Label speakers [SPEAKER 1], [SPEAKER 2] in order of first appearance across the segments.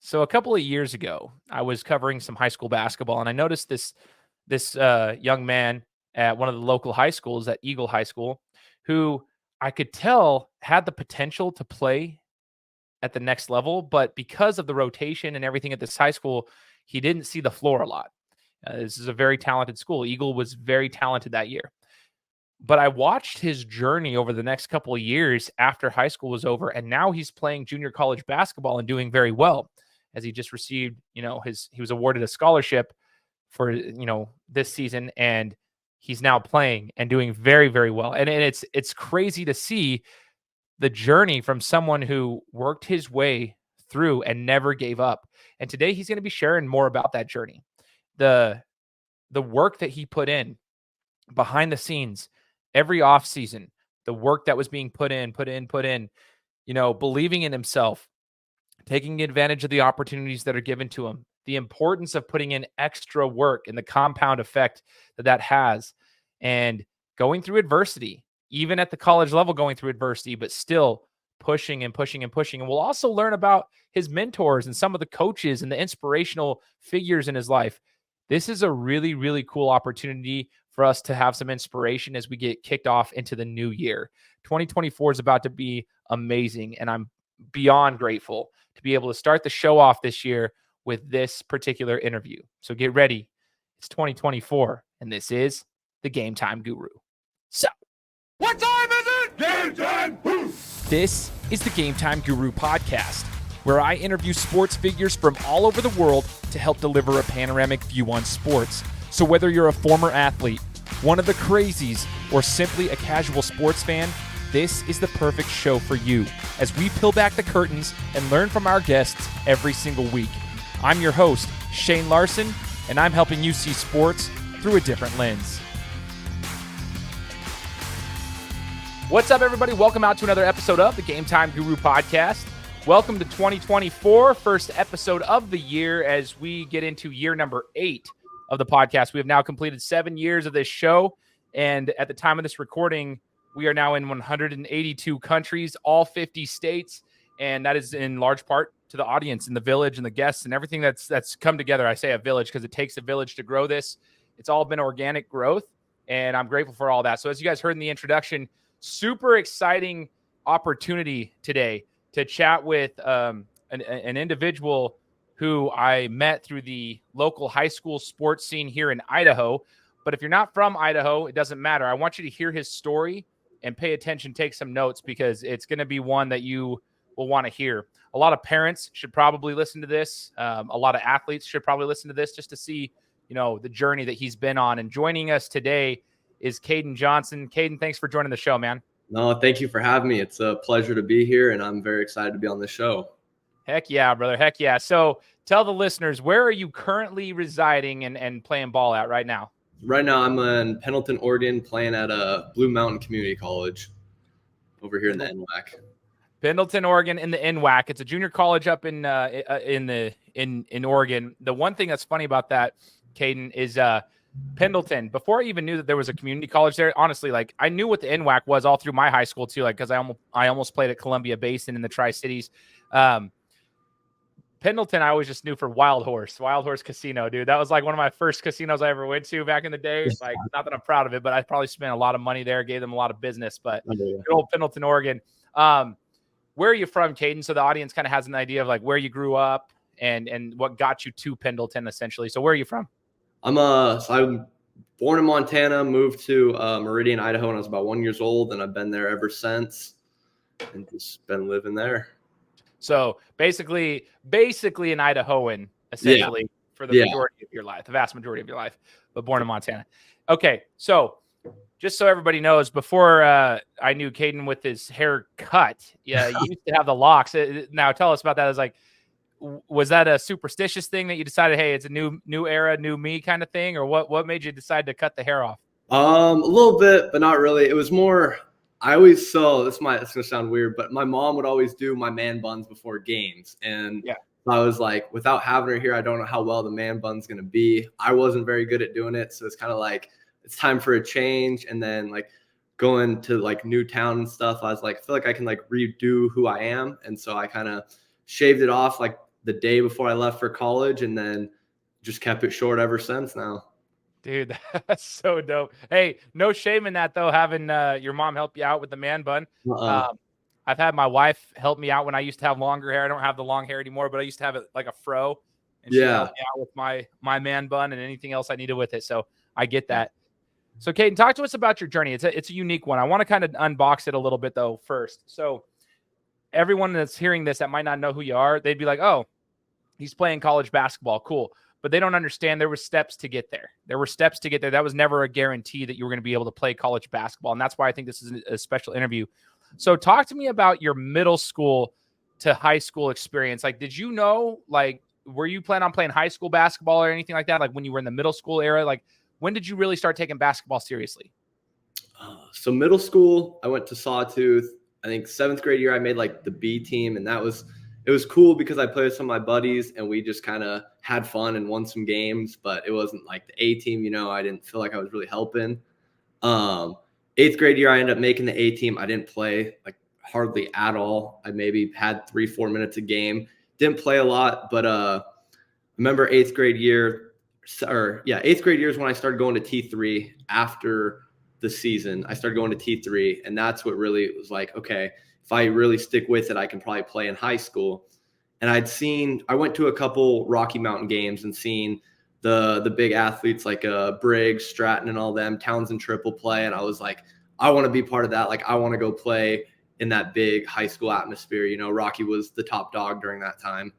[SPEAKER 1] So a couple of years ago, I was covering some high school basketball, and I noticed this young man at one of the local high schools, at Eagle High School, who I could tell had the potential to play at the next level, but because of the rotation and everything at this high school, he didn't see the floor a lot. This is a very talented school. Eagle was very talented that year. But I watched his journey over the next couple of years after high school was over, and now he's playing junior college basketball and doing very well, as he just received, he was awarded a scholarship for, this season, and he's now playing and doing very, very well. And it's crazy to see the journey from someone who worked his way through and never gave up. And today he's going to be sharing more about that journey, the work that he put in behind the scenes every off season, the work that was being put in, believing in himself, taking advantage of the opportunities that are given to him, the importance of putting in extra work and the compound effect that has, and going through adversity, even at the college level, going through adversity, but still pushing and pushing and pushing. And we'll also learn about his mentors and some of the coaches and the inspirational figures in his life. This is a really, really cool opportunity for us to have some inspiration as we get kicked off into the new year. 2024 is about to be amazing, and I'm beyond grateful to be able to start the show off this year with this particular interview. So get ready. It's 2024, and this is the Gametime Guru. So,
[SPEAKER 2] what time is it? Game time!
[SPEAKER 1] This is the Gametime Guru podcast, where I interview sports figures from all over the world to help deliver a panoramic view on sports. So whether you're a former athlete, one of the crazies, or simply a casual sports fan, this is the perfect show for you as we peel back the curtains and learn from our guests every single week. I'm your host, Shane Larson, and I'm helping you see sports through a different lens. What's up, everybody? Welcome out to another episode of the Gametime Guru podcast. Welcome to 2024, first episode of the year as we get into year number 8 of the podcast. We have now completed 7 years of this show, and at the time of this recording, we are now in 182 countries, all 50 states, and that is in large part to the audience and the village and the guests and everything that's come together. I say a village because it takes a village to grow this. It's all been organic growth, and I'm grateful for all that. So as you guys heard in the introduction, super exciting opportunity today to chat with an individual who I met through the local high school sports scene here in Idaho. But if you're not from Idaho, it doesn't matter. I want you to hear his story and pay attention, take some notes, because it's going to be one that you will want to hear. A lot of parents should probably listen to this. A lot of athletes should probably listen to this just to see, the journey that he's been on. And joining us today is Kaden Johnson. Kaden, thanks for joining the show, man.
[SPEAKER 3] No, thank you for having me. It's a pleasure to be here, and I'm very excited to be on the show.
[SPEAKER 1] Heck yeah, brother. Heck yeah. So tell the listeners, where are you currently residing and playing ball at right now?
[SPEAKER 3] Right now, I'm in Pendleton, Oregon, playing at a Blue Mountain Community College over here in the NWAC.
[SPEAKER 1] Pendleton, Oregon, in the NWAC. It's a junior college up in Oregon. The one thing that's funny about that, Kaden, is Pendleton. Before I even knew that there was a community college there, honestly, like I knew what the NWAC was all through my high school too, like because I almost played at Columbia Basin in the Tri-Cities. Pendleton, I always just knew for Wild Horse Casino, dude. That was like one of my first casinos I ever went to back in the day. Like, not that I'm proud of it, but I probably spent a lot of money there, gave them a lot of business. But good old Pendleton, Oregon. Where are you from, Kaden? So the audience kind of has an idea of like where you grew up and what got you to Pendleton, essentially. So where are you from?
[SPEAKER 3] I'm born in Montana, moved to Meridian, Idaho when I was about 1 year old, and I've been there ever since and just been living there.
[SPEAKER 1] So basically an Idahoan, essentially, for the majority of your life, the vast majority of your life, but born in Montana. Okay, so just so everybody knows, before I knew Kaden with his hair cut, he used to have the locks. Now tell us about that. It's like, was that a superstitious thing that you decided, hey, it's a new era, new me kind of thing, or what made you decide to cut the hair off?
[SPEAKER 3] A little bit, but not really. It was more. It's gonna sound weird, but my mom would always do my man buns before games. And I was like, without having her here, I don't know how well the man bun's gonna be. I wasn't very good at doing it. So it's kind of like, it's time for a change. And then like going to like new town and stuff, I was like, I feel like I can like redo who I am. And so I kind of shaved it off like the day before I left for college, and then just kept it short ever since now.
[SPEAKER 1] Dude, that's so dope. Hey, no shame in that though, having your mom help you out with the man bun. I've had my wife help me out when I used to have longer hair. I don't have the long hair anymore, but I used to have it like a fro, and she helped me out with my man bun and anything else I needed with it. So I get that. So Kaden, talk to us about your journey. It's a unique one. I want to kind of unbox it a little bit though first. So everyone that's hearing this that might not know who you are, they'd be like, oh, he's playing college basketball. Cool. But they don't understand there were steps to get there. There were steps to get there. That was never a guarantee that you were going to be able to play college basketball. And that's why I think this is a special interview. So talk to me about your middle school to high school experience. Like, did you know, like, were you planning on playing high school basketball or anything like that? Like when you were in the middle school era, like when did you really start taking basketball seriously?
[SPEAKER 3] So middle school, I went to Sawtooth. I think 7th grade year, I made like the B team, and it was cool because I played with some of my buddies and we just kind of had fun and won some games, but it wasn't like the A team, I didn't feel like I was really helping. 8th grade year, I ended up making the A team. I didn't play like hardly at all. I maybe had 3-4 minutes a game. Didn't play a lot, but remember 8th grade year is when I started going to T3 after the season. I started going to T3, and that's what really was like, okay, if I really stick with it, I can probably play in high school. And I went to a couple Rocky Mountain games and seen the big athletes like Briggs, Stratton, and all them, Townsend triple play. And I was like, I want to be part of that. Like, I want to go play in that big high school atmosphere. Rocky was the top dog during that time.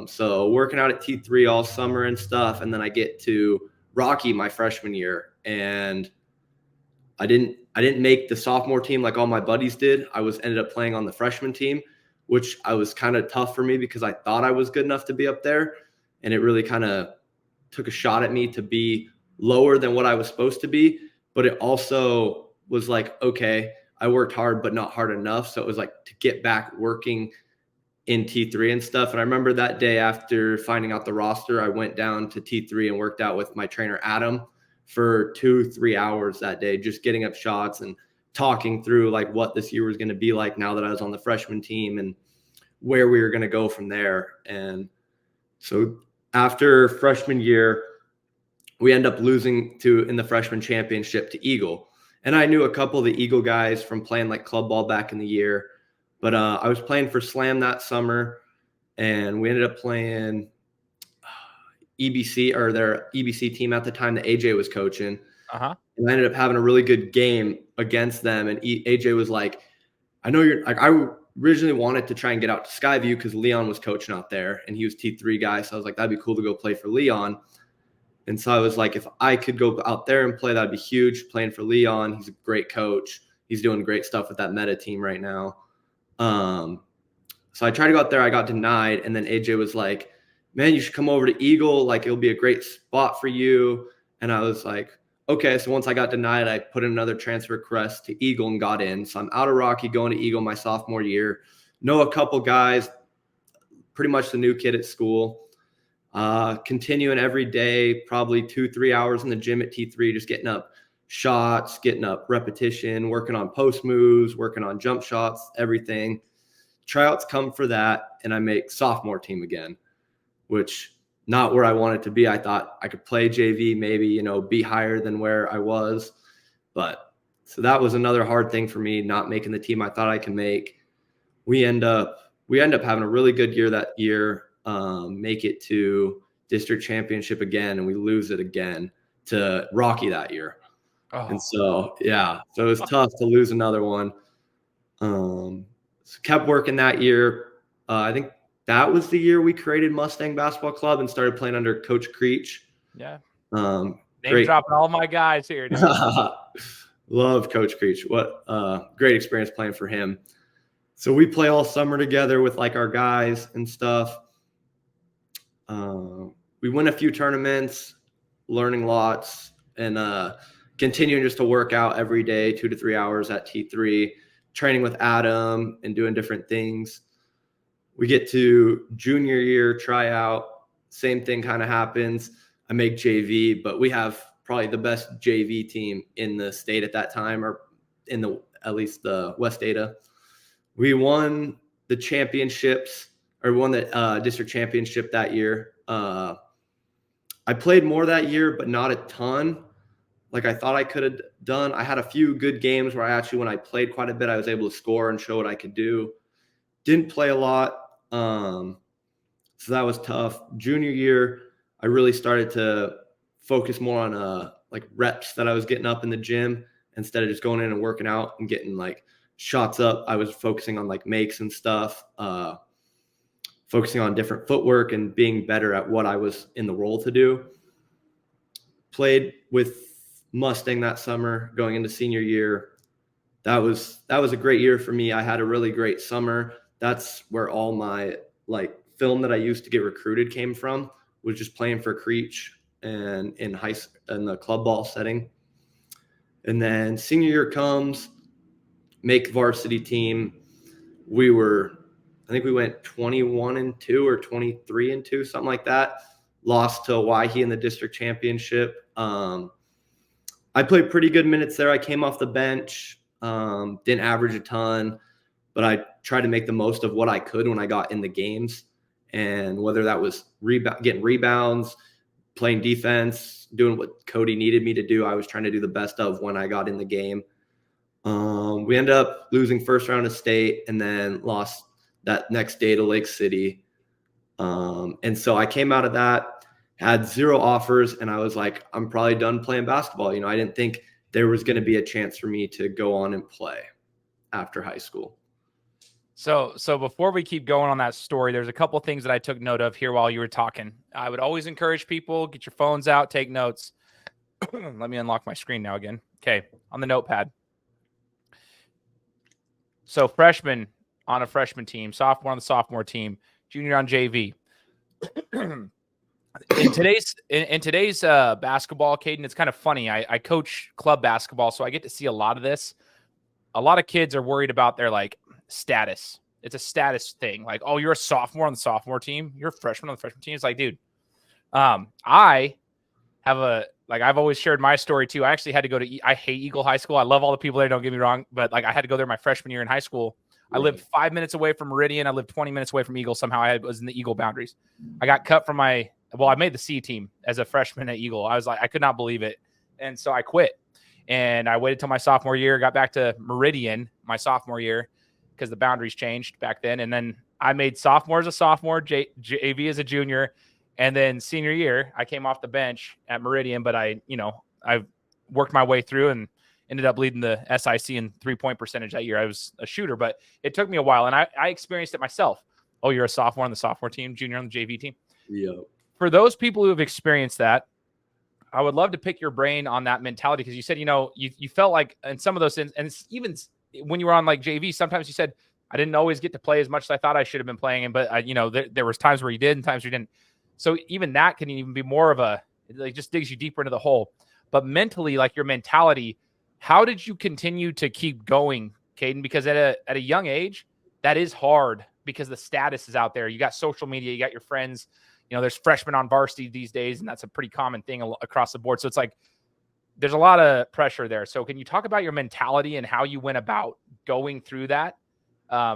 [SPEAKER 3] So working out at T3 all summer and stuff. And then I get to Rocky my freshman year, and I didn't make the sophomore team like all my buddies did. I ended up playing on the freshman team, which I was kind of tough for me because I thought I was good enough to be up there. And it really kind of took a shot at me to be lower than what I was supposed to be. But it also was like, okay, I worked hard, but not hard enough. So it was like to get back working in T3 and stuff. And I remember that day after finding out the roster, I went down to T3 and worked out with my trainer, Adam, for 2-3 hours that day, just getting up shots and talking through like what this year was going to be like now that I was on the freshman team and where we were going to go from there. And so after freshman year, we end up losing in the freshman championship to Eagle. And I knew a couple of the Eagle guys from playing like club ball back in the year, but I was playing for Slam that summer, and we ended up playing EBC, or their EBC team at the time that AJ was coaching. And I ended up having a really good game against them. And AJ was like, I know you're like, I originally wanted to try and get out to Skyview because Leon was coaching out there and he was T3 guy. So I was like, that'd be cool to go play for Leon. And so I was like, if I could go out there and play, that'd be huge, playing for Leon. He's a great coach. He's doing great stuff with that meta team right now. So I tried to go out there. I got denied. And then AJ was like, man, you should come over to Eagle. Like, it'll be a great spot for you. And I was like, okay. So once I got denied, I put in another transfer request to Eagle and got in. So I'm out of Rocky, going to Eagle my sophomore year. Know a couple guys, pretty much the new kid at school. Continuing every day, probably 2-3 hours in the gym at T3, just getting up shots, getting up repetition, working on post moves, working on jump shots, everything. Tryouts come for that, and I make sophomore team again, which not where I wanted to be. I thought I could play JV, maybe, be higher than where I was. But so that was another hard thing for me, not making the team I thought I could make. We end up having a really good year that year, make it to district championship again, and we lose it again to Rocky that year. And so, yeah, so it was tough to lose another one. So kept working that year. I think that was the year we created Mustang Basketball Club and started playing under Coach Creech.
[SPEAKER 1] Yeah.
[SPEAKER 3] Name
[SPEAKER 1] dropping all my guys here, dude.
[SPEAKER 3] Love Coach Creech. What great experience playing for him. So we play all summer together with like our guys and stuff. We win a few tournaments, learning lots, and continuing just to work out every day, 2 to 3 hours at T3, training with Adam and doing different things. We get to junior year tryout, same thing kind of happens. I make JV, but we have probably the best JV team in the state at that time, or at least the West Ada. We won the championships, or won the district championship that year. I played more that year, but not a ton like I thought I could have done. I had a few good games where when I played quite a bit, I was able to score and show what I could do. Didn't play a lot. So that was tough. Junior year, I really started to focus more on like reps that I was getting up in the gym instead of just going in and working out and getting like shots up. I was focusing on like makes and stuff, focusing on different footwork and being better at what I was in the role to do. Played with Mustang that summer going into senior year. That was a great year for me. I had a really great summer. That's where all my like film that I used to get recruited came from, was just playing for Creech and in the club ball setting. And then senior year comes, make varsity team. I think we went 21-2 or 23-2, something like that. Lost to Owyhee in the district championship. I played pretty good minutes there. I came off the bench, didn't average a ton, but I tried to make the most of what I could when I got in the games. And whether that was getting rebounds, playing defense, doing what Cody needed me to do, I was trying to do the best of when I got in the game. We ended up losing first round of state and then lost that next day to Lake City. And so I came out of that, had 0 offers, and I was like, I'm probably done playing basketball. I didn't think there was going to be a chance for me to go on and play after high school.
[SPEAKER 1] So before we keep going on that story, there's a couple things that I took note of here while you were talking. I would always encourage people, get your phones out, take notes. Let me unlock my screen now again. Okay, on the notepad. So freshman on a freshman team, sophomore on the sophomore team, junior on JV. In today's basketball, Kaden, it's kind of funny. I coach club basketball, so I get to see a lot of this. A lot of kids are worried about their like status. It's a status thing. Like, oh, you're a sophomore on the sophomore team. You're a freshman on the freshman team. It's like, dude, I have I've always shared my story too. I actually had to go to, I hate Eagle High School. I love all the people there. Don't get me wrong. But like, I had to go there my freshman year in high school. I lived 5 minutes away from Meridian. I lived 20 minutes away from Eagle. Somehow I was in the Eagle boundaries. I got cut from I made the C team as a freshman at Eagle. I was like, I could not believe it. And so I quit. And I waited till my sophomore year, got back to Meridian my sophomore year because the boundaries changed back then. And then I made sophomore as a sophomore, JV as a junior. And then senior year, I came off the bench at Meridian, but I worked my way through and ended up leading the SIC in 3-point percentage that year. I was a shooter, but it took me a while. And I experienced it myself. Oh, you're a sophomore on the sophomore team, junior on the JV team.
[SPEAKER 3] Yeah.
[SPEAKER 1] For those people who have experienced that, I would love to pick your brain on that mentality, because you said, you felt like in some of those things, and it's even when you were on like JV, sometimes you said, I didn't always get to play as much as I thought I should have been playing. But there was times where you did and times you didn't. So even that can even be more of it just digs you deeper into the hole. But mentally, like your mentality, how did you continue to keep going, Kaden? Because at a young age, that is hard because the status is out there. You got social media, you got your friends, there's freshmen on varsity these days, and that's a pretty common thing across the board. So it's like, there's a lot of pressure there. So can you talk about your mentality and how you went about going through that,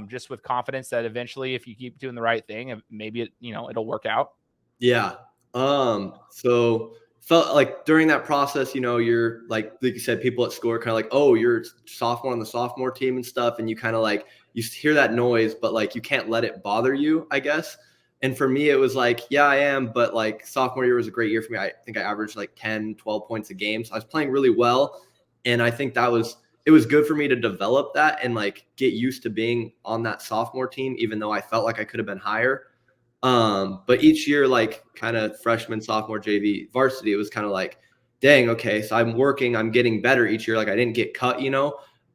[SPEAKER 1] just with confidence that eventually, if you keep doing the right thing, maybe it'll work out?
[SPEAKER 3] Yeah. So felt like during that process, you're like you said, people at school are kind of like, oh, you're sophomore on the sophomore team and stuff. And you kind of like, you hear that noise, but like, you can't let it bother you, I guess. And for me, it was like, yeah, I am. But like sophomore year was a great year for me. I think I averaged like 10, 12 points a game. So I was playing really well. And I think it was good for me to develop that and like get used to being on that sophomore team, even though I felt like I could have been higher. But each year, like kind of freshman, sophomore, JV, varsity, it was kind of like, dang, okay, so I'm working, I'm getting better each year. Like I didn't get cut,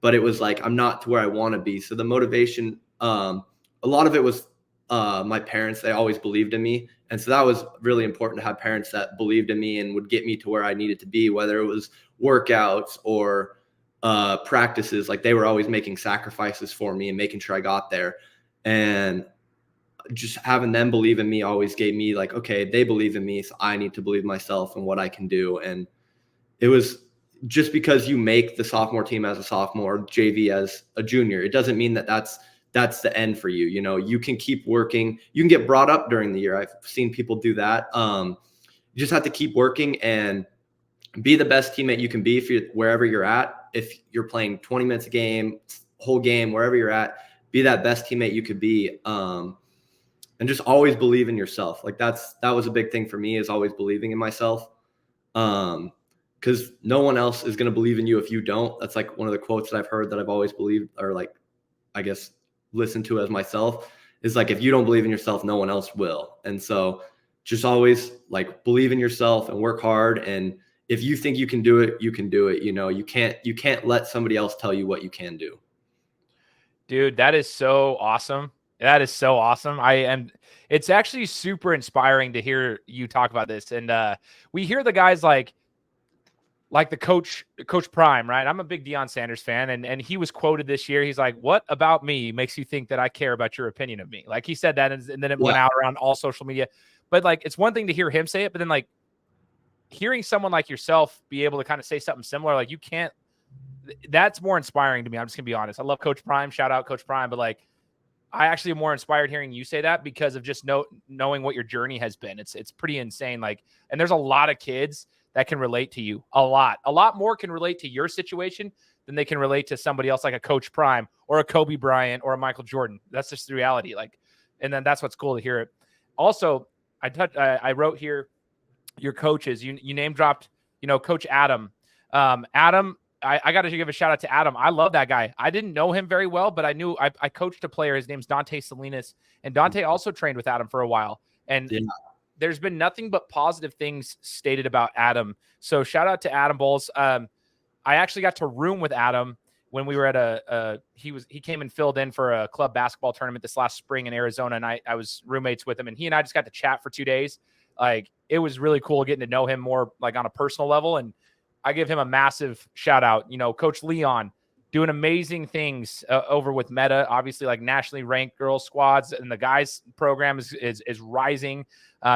[SPEAKER 3] but it was like, I'm not to where I want to be. So the motivation, a lot of it was, my parents, they always believed in me. And so that was really important to have parents that believed in me and would get me to where I needed to be, whether it was workouts or, practices. Like they were always making sacrifices for me and making sure I got there. And just having them believe in me always gave me like, okay, they believe in me, so I need to believe myself and what I can do. And it was just because you make the sophomore team as a sophomore, JV as a junior, it doesn't mean that that's the end for you. You know, you can keep working. You can get brought up during the year. I've seen people do that. You just have to keep working and be the best teammate you can be wherever you're at. If you're playing 20 minutes a game, whole game, wherever you're at, be that best teammate you could be. And just always believe in yourself. Like that was a big thing for me, is always believing in myself. Because no one else is going to believe in you if you don't. That's like one of the quotes that I've heard that I've always believed, or like, I guess, listened to as myself, is like, if you don't believe in yourself, no one else will. And so just always like believe in yourself and work hard. And if you think you can do it, you can do it. You know, you can't let somebody else tell you what you can do.
[SPEAKER 1] Dude, that is so awesome. That is so awesome. It's actually super inspiring to hear you talk about this. And we hear the guys like the Coach Prime, right? I'm a big Deion Sanders fan, and he was quoted this year. He's like, "What about me makes you think that I care about your opinion of me?" Like he said that, and then it went out around all social media. But like, it's one thing to hear him say it, but then like hearing someone like yourself be able to kind of say something similar, like you can't. That's more inspiring to me. I'm just gonna be honest. I love Coach Prime. Shout out Coach Prime. But like, I actually am more inspired hearing you say that because of just knowing what your journey has been. It's pretty insane. Like, and there's a lot of kids that can relate to you. A lot more can relate to your situation than they can relate to somebody else, like a Coach Prime or a Kobe Bryant or a Michael Jordan. That's just the reality. Like, and then that's what's cool to hear it. Also, I wrote here your coaches. You name dropped, Coach Adam. Adam. I got to give a shout out to Adam. I love that guy. I didn't know him very well, but I knew I coached a player. His name's Dante Salinas, and Dante also trained with Adam for a while. And there's been nothing but positive things stated about Adam. So shout out to Adam Bowles. I actually got to room with Adam when we were at he came and filled in for a club basketball tournament this last spring in Arizona, and I was roommates with him, and he and I just got to chat for 2 days. Like, it was really cool getting to know him more like on a personal level, and I give him a massive shout out. Coach Leon doing amazing things over with Meta, obviously like nationally ranked girls squads, and the guys program is rising.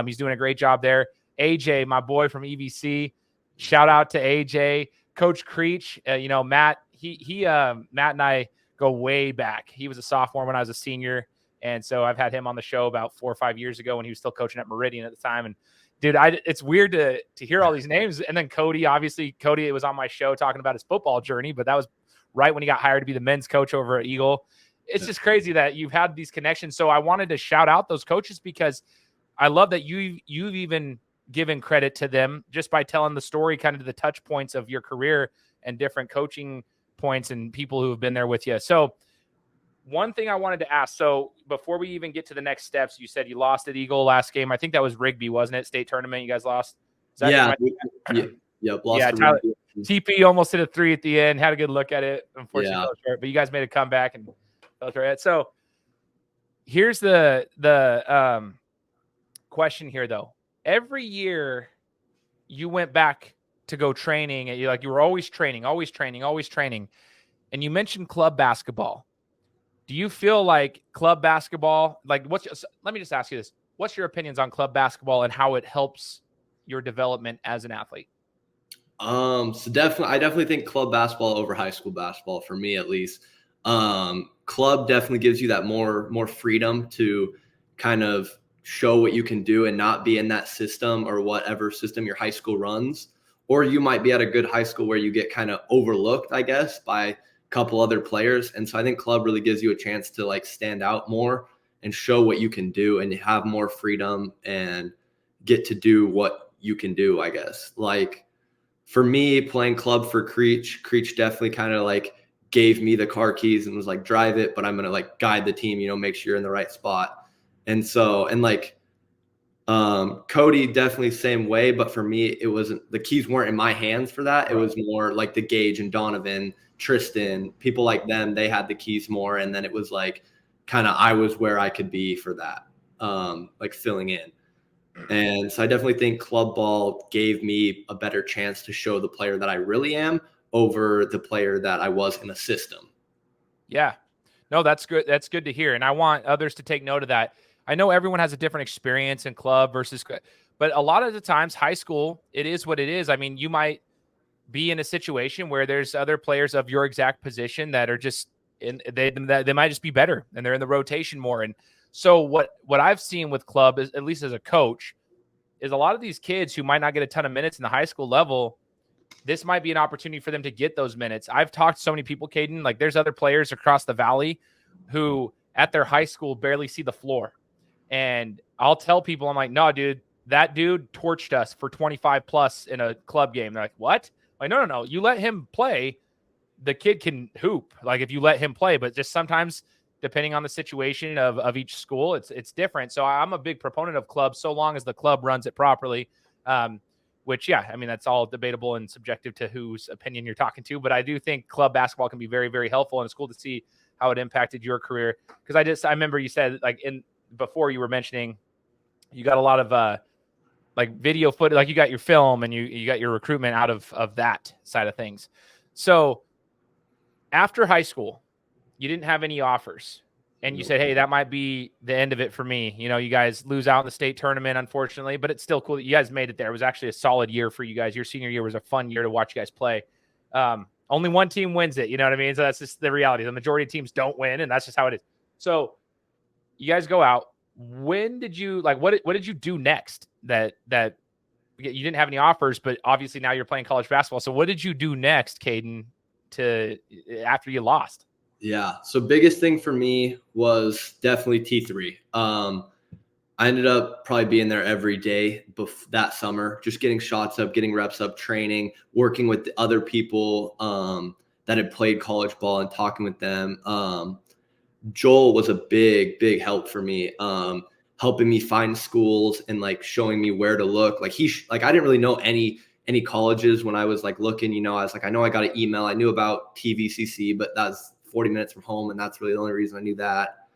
[SPEAKER 1] He's doing a great job there. AJ, my boy from EVC, shout out to AJ. Coach Creech, Matt, Matt and I go way back. He was a sophomore when I was a senior. And so I've had him on the show about 4 or 5 years ago when he was still coaching at Meridian at the time. And dude, it's weird to hear all these names. And then Cody, it was on my show talking about his football journey, but that was right when he got hired to be the men's coach over at Eagle. It's just crazy that you've had these connections. So I wanted to shout out those coaches because I love that you've even given credit to them just by telling the story, kind of the touch points of your career and different coaching points and people who have been there with you. So one thing I wanted to ask, so before we even get to the next steps, you said you lost at Eagle last game. I think that was Rigby, wasn't it? State tournament, you guys lost?
[SPEAKER 3] Yeah. Lost
[SPEAKER 1] Tyler, TP almost hit a 3 at the end, had a good look at it. Unfortunately, fell short, but you guys made a comeback and fell short. So here's the question here, though. Every year you went back to go training, and you were always training. And you mentioned club basketball. Do you feel like club basketball, let me just ask you this. What's your opinions on club basketball and how it helps your development as an athlete?
[SPEAKER 3] I definitely think club basketball over high school basketball, for me at least. Club definitely gives you that more freedom to kind of show what you can do and not be in that system or whatever system your high school runs. Or you might be at a good high school where you get kind of overlooked, I guess, by couple other players. And so I think club really gives you a chance to stand out more and show what you can do and have more freedom and get to do what you can do, I guess. Like for me, playing club for Creech definitely kind of gave me the car keys and was like, drive it, but I'm going to guide the team, make sure you're in the right spot. And so, Cody definitely same way, but for me, it wasn't, the keys weren't in my hands for that. It was more like the Gage and Donovan, Tristan, people like them, they had the keys more. And then it was I was where I could be for that, filling in. And so I definitely think club ball gave me a better chance to show the player that I really am over the player that I was in a system.
[SPEAKER 1] Yeah, no, that's good. That's good to hear. And I want others to take note of that. I know everyone has a different experience in club versus, but a lot of the times high school, it is what it is. I mean, you might be in a situation where there's other players of your exact position that are just and they might just be better and they're in the rotation more. And so what I've seen with club is, at least as a coach, is a lot of these kids who might not get a ton of minutes in the high school level, this might be an opportunity for them to get those minutes. I've talked to so many people, Kaden, like there's other players across the valley who at their high school barely see the floor. And I'll tell people, I'm like, no, dude, that dude torched us for 25 plus in a club game. They're like, what? Like, no. You let him play, the kid can hoop. Like if you let him play, but just sometimes depending on the situation of each school, it's different. So I'm a big proponent of clubs so long as the club runs it properly. Which, yeah, I mean, that's all debatable and subjective to whose opinion you're talking to. But I do think club basketball can be very, very helpful. And it's cool to see how it impacted your career. Because I remember you said, like, before you were mentioning, you got a lot of like video footage, like you got your film and you got your recruitment out of that side of things. So after high school, you didn't have any offers. And you said, hey, that might be the end of it for me. You know, you guys lose out in the state tournament, unfortunately, but it's still cool that you guys made it there. It was actually a solid year for you guys. Your senior year was a fun year to watch you guys play. Only one team wins it. You know what I mean? So that's just the reality. The majority of teams don't win, and that's just how it is. So you guys go out. When did you, like, what did you do next that you didn't have any offers, but obviously now you're playing college basketball. So what did you do next, Kaden, after you lost?
[SPEAKER 3] Yeah. So biggest thing for me was definitely T3. I ended up probably being there every day that summer, just getting shots up, getting reps up, training, working with the other people that had played college ball and talking with them. Joel was a big, big help for me, helping me find schools and like showing me where to look. Like I didn't really know any colleges when I was like looking, you know, I was like, I know I got an email. I knew about TVCC, but that's 40 minutes from home. And that's really the only reason I knew that.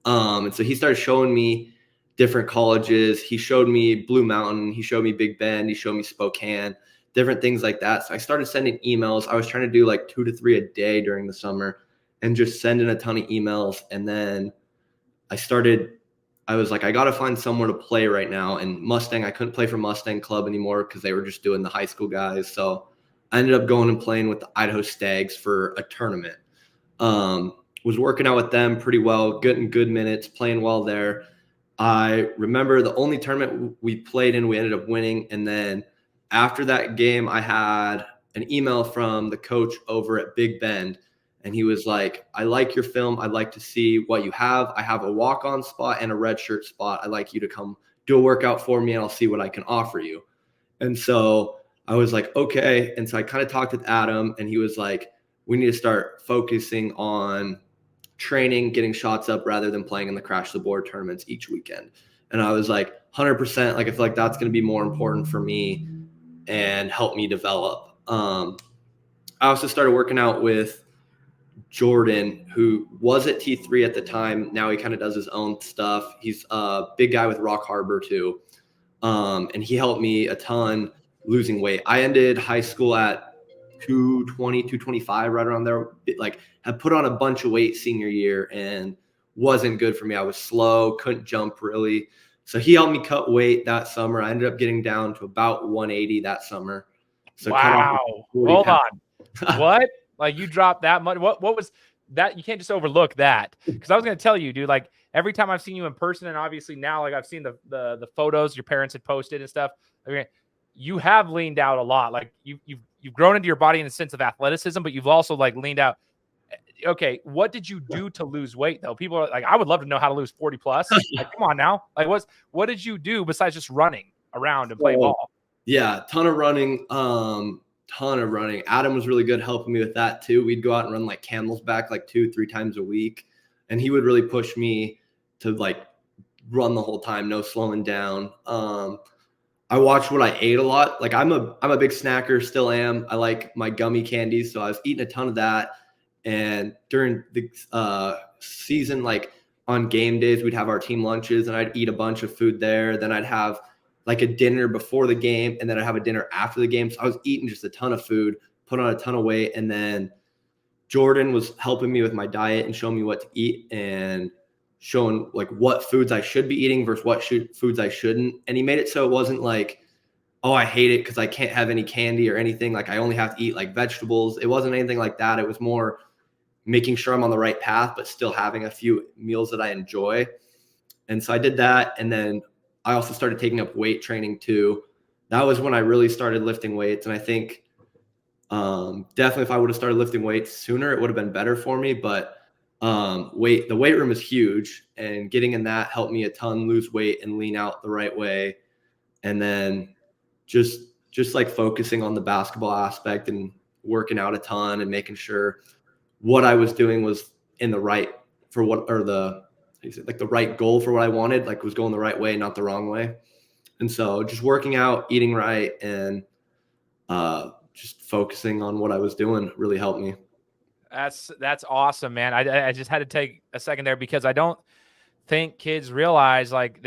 [SPEAKER 3] And so he started showing me different colleges. He showed me Blue Mountain. He showed me Big Bend. He showed me Spokane, different things like that. So I started sending emails. I was trying to do like 2 to 3 a day during the summer and just sending a ton of emails. And then I was like, I got to find somewhere to play right now. And Mustang, I couldn't play for Mustang Club anymore because they were just doing the high school guys. So I ended up going and playing with the Idaho Stags for a tournament. Was working out with them pretty well, getting good minutes, playing well there. I remember the only tournament we played in, we ended up winning. And then after that game, I had an email from the coach over at Big Bend. And he was like, I like your film. I'd like to see what you have. I have a walk-on spot and a redshirt spot. I'd like you to come do a workout for me and I'll see what I can offer you. And so I was like, okay. And so I kind of talked with Adam and he was like, we need to start focusing on training, getting shots up rather than playing in the crash the board tournaments each weekend. And I was like 100%, like I feel like that's going to be more important for me and help me develop. I also started working out with Jordan, who was at T3 at the time. Now he kind of does his own stuff. He's a big guy with Rock Harbor too. And he helped me a ton losing weight. I ended high school at 220, 225, right around there. Like had put on a bunch of weight senior year and wasn't good for me. I was slow, couldn't jump really. So he helped me cut weight that summer. I ended up getting down to about 180 that summer. So
[SPEAKER 1] wow. Hold on. What? Like you dropped that much? What was that? You can't just overlook that. Because I was going to tell you, dude, like every time I've seen you in person and obviously now like I've seen the photos your parents had posted and stuff. I mean, you have leaned out a lot. Like you've grown into your body in the sense of athleticism, but you've also like leaned out. Okay, what did you do to lose weight though? People are like, I would love to know how to lose 40 plus. Like, come on now. Like what did you do besides just running around and playing ball?
[SPEAKER 3] Yeah, ton of running. Adam was really good helping me with that too. We'd go out and run like camels back like 2-3 times a week. And he would really push me to like run the whole time, no slowing down. I watched what I ate a lot. Like I'm a big snacker, still am. I like my gummy candies. So I was eating a ton of that. And during the season, like on game days, we'd have our team lunches and I'd eat a bunch of food there. Then I'd have like a dinner before the game and then I'd have a dinner after the game. So I was eating just a ton of food, put on a ton of weight. And then Jordan was helping me with my diet and showing me what to eat and showing like what foods I should be eating versus what foods I shouldn't. And he made it so it wasn't like, oh, I hate it because I can't have any candy or anything. Like I only have to eat like vegetables. It wasn't anything like that. It was more, making sure I'm on the right path, but still having a few meals that I enjoy. And so I did that. And then I also started taking up weight training too. That was when I really started lifting weights. And I think definitely if I would have started lifting weights sooner, it would have been better for me. But the weight room is huge, and getting in that helped me a ton lose weight and lean out the right way. And then just like focusing on the basketball aspect and working out a ton and making sure what I was doing was in the right for what, or the right goal for what I wanted, like was going the right way, not the wrong way. And so just working out, eating right, and just focusing on what I was doing really helped me.
[SPEAKER 1] That's awesome, man. I just had to take a second there because I don't think kids realize like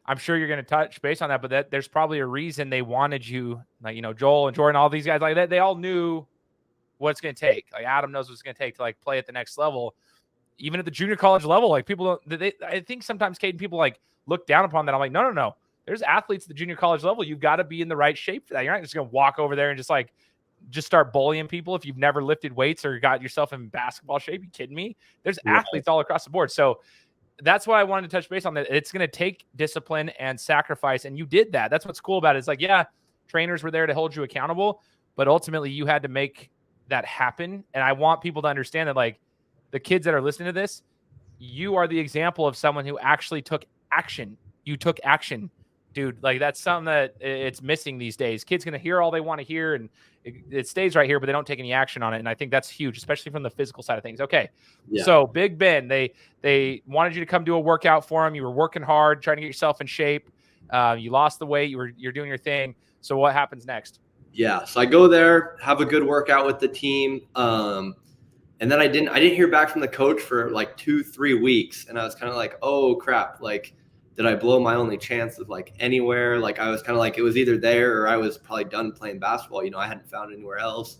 [SPEAKER 1] I'm sure you're going to touch base on that, but there's probably a reason they wanted you, like, Joel and Jordan, all these guys like that. They all knew what it's going to take. Like Adam knows what it's going to take to like play at the next level, even at the junior college level. Like people don't, I think sometimes Kaden, people like look down upon that. I'm like, no. There's athletes at the junior college level. You've got to be in the right shape for that. You're not just going to walk over there and just start bullying people if you've never lifted weights or got yourself in basketball shape. You kidding me? There's athletes all across the board. So that's why I wanted to touch base on that. It's going to take discipline and sacrifice. And you did that. That's what's cool about it. It's like, yeah, trainers were there to hold you accountable, but ultimately you had to make that happen. And I want people to understand that, like, the kids that are listening to this, you are the example of someone who actually took action. You took action, dude. Like, that's something that it's missing these days. Kids going to hear all they want to hear, and it stays right here, but they don't take any action on it. And I think that's huge, especially from the physical side of things. Okay. Yeah. So Big Ben, they wanted you to come do a workout for them. You were working hard, trying to get yourself in shape. You lost the weight. You're doing your thing. So what happens next?
[SPEAKER 3] Yeah. So I go there, have a good workout with the team. And then I didn't hear back from the coach for like 2-3 weeks. And I was kind of like, oh crap. Like, did I blow my only chance of like anywhere? Like, I was kind of like, it was either there or I was probably done playing basketball. I hadn't found anywhere else.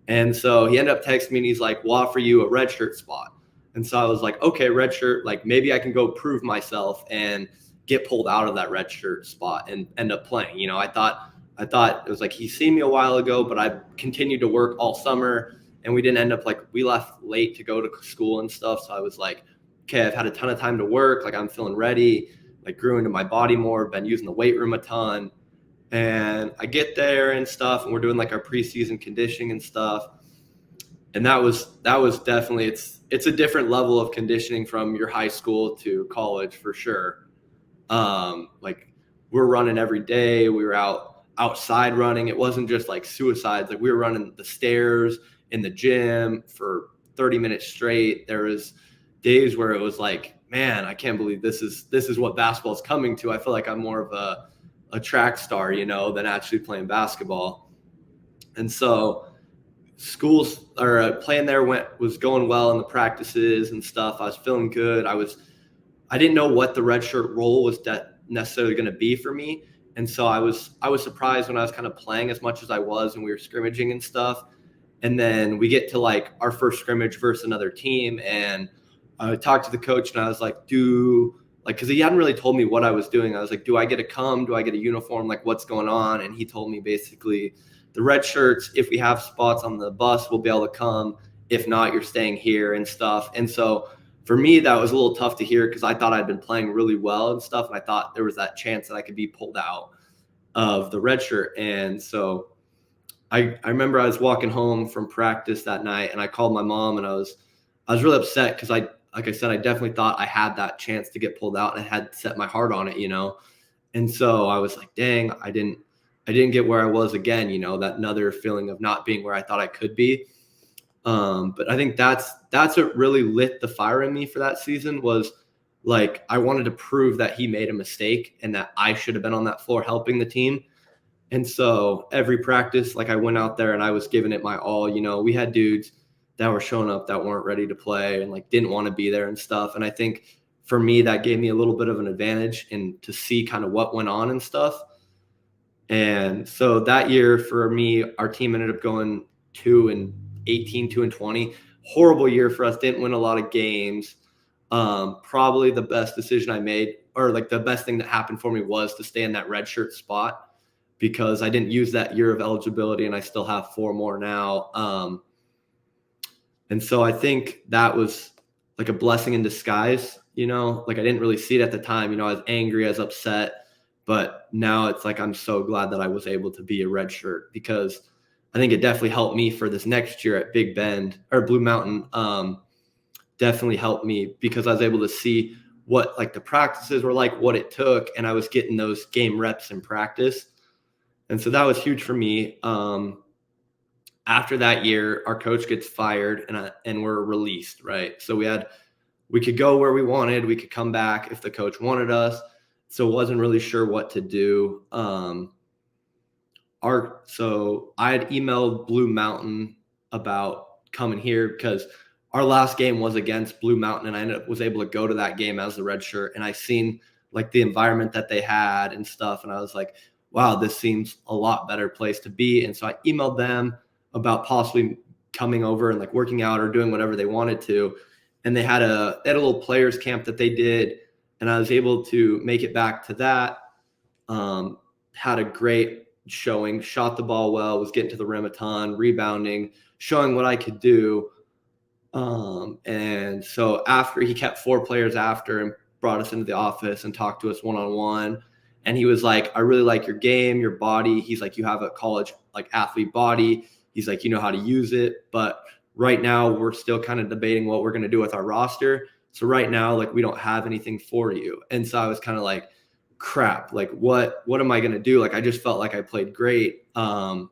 [SPEAKER 3] And so he ended up texting me and he's like, we'll offer you a redshirt spot. And so I was like, okay, redshirt, like maybe I can go prove myself and get pulled out of that redshirt spot and end up playing. I thought it was like, he's seen me a while ago, but I continued to work all summer and we didn't end up, like, we left late to go to school and stuff. So I was like, okay, I've had a ton of time to work. Like, I'm feeling ready. Like, grew into my body more, been using the weight room a ton. And I get there and stuff, and we're doing like our preseason conditioning and stuff. And that was definitely, it's a different level of conditioning from your high school to college for sure. Like, we're running every day. We were outside running. It wasn't just like suicides. Like, we were running the stairs in the gym for 30 minutes straight. There was days where it was like, man, I can't believe this is what basketball is coming to. I feel like I'm more of a track star, than actually playing basketball. And so schools or playing there was going well in the practices and stuff. I was feeling good. I didn't know what the redshirt role was necessarily going to be for me. And so I was surprised when I was kind of playing as much as I was and we were scrimmaging and stuff. And then we get to like our first scrimmage versus another team, and I talked to the coach and I was like, because he hadn't really told me what I was doing. I was like, do I get to come? Do I get a uniform? Like, what's going on? And he told me basically the red shirts, if we have spots on the bus, we'll be able to come. If not, you're staying here and stuff. And so for me, that was a little tough to hear because I thought I'd been playing really well and stuff. And I thought there was that chance that I could be pulled out of the red shirt. And so I remember I was walking home from practice that night and I called my mom and I was really upset because like I said, I definitely thought I had that chance to get pulled out and I had set my heart on it, And so I was like, dang, I didn't get where I was again, that another feeling of not being where I thought I could be. But I think that's what really lit the fire in me for that season was like, I wanted to prove that he made a mistake and that I should have been on that floor helping the team. And so every practice, like I went out there and I was giving it my all, we had dudes that were showing up that weren't ready to play and like didn't want to be there and stuff. And I think for me, that gave me a little bit of an advantage and to see kind of what went on and stuff. And so that year for me, our team ended up going 2-18, 2-20. Horrible year for us. Didn't win a lot of games. Probably the best decision I made, or like the best thing that happened for me, was to stay in that redshirt spot because I didn't use that year of eligibility and I still have 4 more now. And so I think that was like a blessing in disguise, like I didn't really see it at the time. I was angry, I was upset, but now it's like I'm so glad that I was able to be a red shirt, because I think it definitely helped me for this next year at Big Bend or Blue Mountain. Definitely helped me because I was able to see what like the practices were like, what it took, and I was getting those game reps in practice. And so that was huge for me. After that year, our coach gets fired and we're released, right? So we could go where we wanted. We could come back if the coach wanted us. So wasn't really sure what to do. So I had emailed Blue Mountain about coming here because our last game was against Blue Mountain, and I was able to go to that game as the red shirt. And I seen like the environment that they had and stuff. And I was like, wow, this seems a lot better place to be. And so I emailed them about possibly coming over and like working out or doing whatever they wanted to. And they had a little players camp that they did. And I was able to make it back to that. Had a great showing, shot the ball well, was getting to the rim a ton, rebounding, showing what I could do. And so after, he kept 4 players after and brought us into the office and talked to us one-on-one. And he was like, I really like your game, your body. He's like, you have a college like athlete body. He's like, you know how to use it. But right now we're still kind of debating what we're going to do with our roster. So right now, like, we don't have anything for you. And so I was kind of like, crap, like what am I going to do? Like, I just felt like I played great. Didn't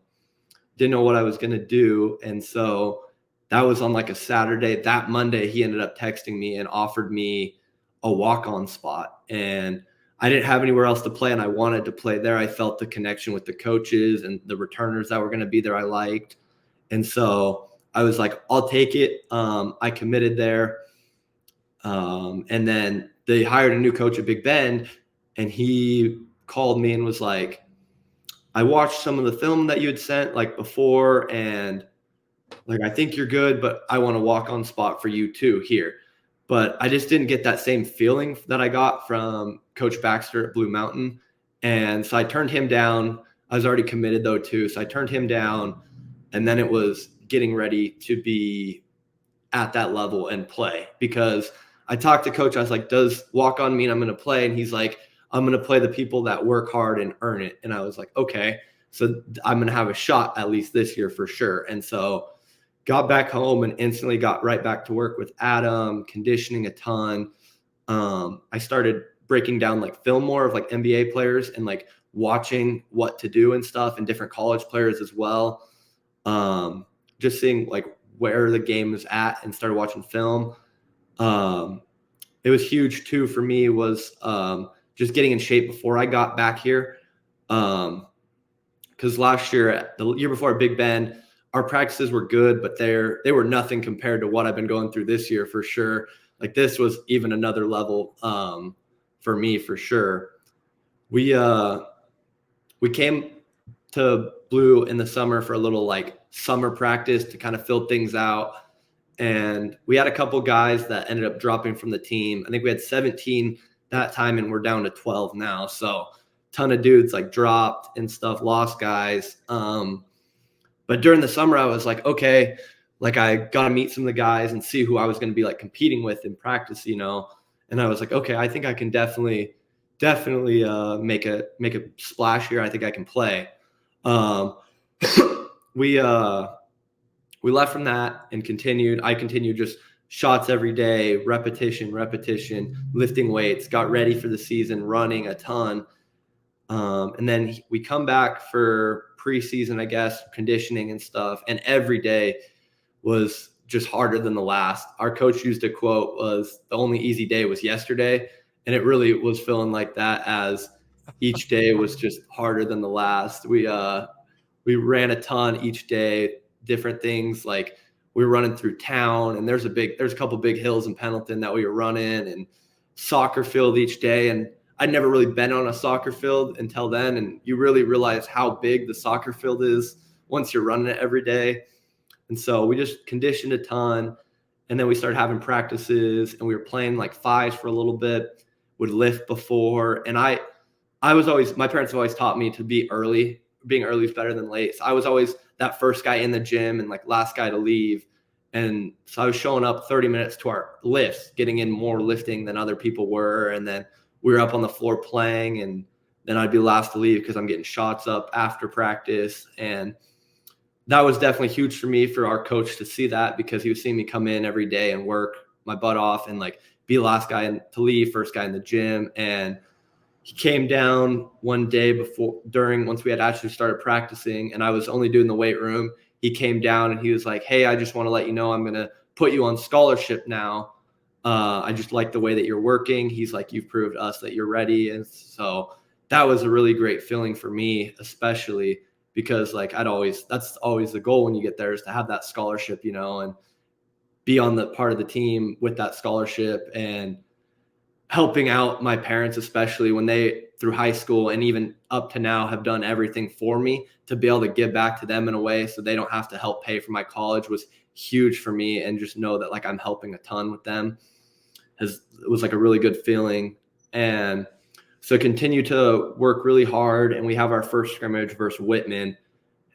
[SPEAKER 3] know what I was going to do. And so that was on like a Saturday. That Monday, he ended up texting me and offered me a walk-on spot. And I didn't have anywhere else to play, and I wanted to play there. I felt the connection with the coaches and the returners that were going to be there I liked. And so I was like, I'll take it. I committed there. And then they hired a new coach at Big Bend, and he called me and was like, I watched some of the film that you had sent like before, and like, I think you're good, but I want to walk on spot for you too here. But I just didn't get that same feeling that I got from Coach Baxter at Blue Mountain. And so I turned him down. I was already committed though too. So I turned him down, and then it was getting ready to be at that level and play, because I talked to coach. I was like, does walk on mean I'm going to play? And he's like, I'm going to play the people that work hard and earn it. And I was like, okay, so I'm going to have a shot at least this year for sure. And so got back home and instantly got right back to work with Adam, conditioning a ton. I started breaking down like film more of like NBA players and like watching what to do and stuff, and different college players as well. Just seeing like where the game is at, and started watching film. It was huge too for me was just getting in shape before I got back here. Because last year, the year before at Big Bend, our practices were good, but they were nothing compared to what I've been going through this year for sure. Like, this was even another level for me for sure. We came to Blue in the summer for a little like summer practice to kind of fill things out. And we had a couple guys that ended up dropping from the team. I think we had 17 that time, and we're down to 12 now. So ton of dudes like dropped and stuff, lost guys. But during the summer, I was like, okay, like I got to meet some of the guys and see who I was going to be like competing with in practice, And I was like, okay, I think I can definitely make a splash here. I think I can play. We left from that and continued. I continued just shots every day, repetition, lifting weights, got ready for the season, running a ton. And then we come back for preseason, I guess, conditioning and stuff. And every day was just harder than the last. Our coach used a quote was, the only easy day was yesterday. And it really was feeling like that, as each day was just harder than the last. We ran a ton each day, different things. Like, we were running through town, and there's a couple big hills in Pendleton that we were running, and soccer field each day. And I'd never really been on a soccer field until then. And you really realize how big the soccer field is once you're running it every day. And so we just conditioned a ton. And then we started having practices, and we were playing like fives for a little bit, would lift before. And my parents have always taught me to be early. Being early is better than late. So I was always that first guy in the gym and like last guy to leave. And so I was showing up 30 minutes to our lifts, getting in more lifting than other people were. And then we were up on the floor playing, and then I'd be last to leave because I'm getting shots up after practice. And that was definitely huge for me, for our coach to see that, because he was seeing me come in every day and work my butt off and like be the last guy to leave, first guy in the gym. And he came down one day once we had actually started practicing and I was only doing the weight room. He came down and he was like, "Hey, I just want to let you know I'm going to put you on scholarship now. I just like the way that you're working." He's like, "You've proved to us that you're ready." And so that was a really great feeling for me, especially because like that's always the goal when you get there, is to have that scholarship, and be on the part of the team with that scholarship, and helping out my parents, especially when they, through high school and even up to now, have done everything for me, to be able to give back to them in a way so they don't have to help pay for my college was huge for me. And just know that like I'm helping a ton with them it was like a really good feeling. And so continue to work really hard. And we have our first scrimmage versus Whitman.